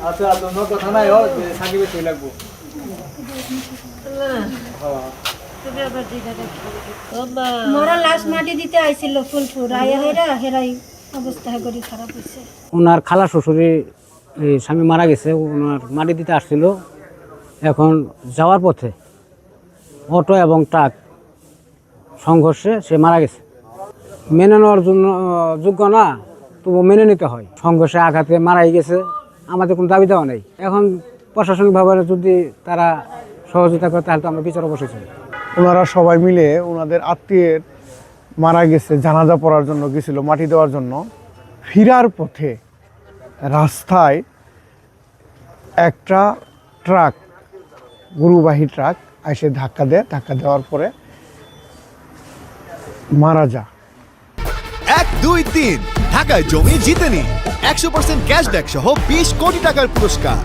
আচ্ছা তোমরা কথা নাই ও যে সাকিবে তুই লাগবো মোরা লাশ মাটি দিতে আইছিল ফুলপুর আয়া হেরাই অবস্থা করি খারাপ হয়েছে। ওনার খালা শ্বশুরের স্বামী মারা গেছে, ওনার মাটি দিতে আসছিল। এখন যাওয়ার পথে অটো এবং ট্রাক সংঘর্ষে সে মারা গেছে। মেনে নেওয়ার জন্য যোগ্য না, তবু মেনে নিতে হয়। সংঘর্ষে আঘাতে মারাই গেছে, আমাদের কোনো দাবি দেওয়া নেই। এখন প্রশাসনিকভাবে যদি তারা সহযোগিতা করে তাহলে তো আমরা বিচার অবশ্যই চাই। ওনারা সবাই মিলে ওনাদের আত্মীয়ের মারা গেছে জানাজা পড়ার জন্য গেছিল, মাটি দেওয়ার জন্য। ফিরার পথে রাস্তায় একটা ট্রাক, গরুবাহী ট্রাক এসে ধাক্কা দেয়। ধাক্কা দেওয়ার পরে মারা যায়। 1, 2, 3 ঢাকায় জমি জিতে নিন 100% ক্যাশব্যাক সহ 20 কোটি টাকার পুরস্কার।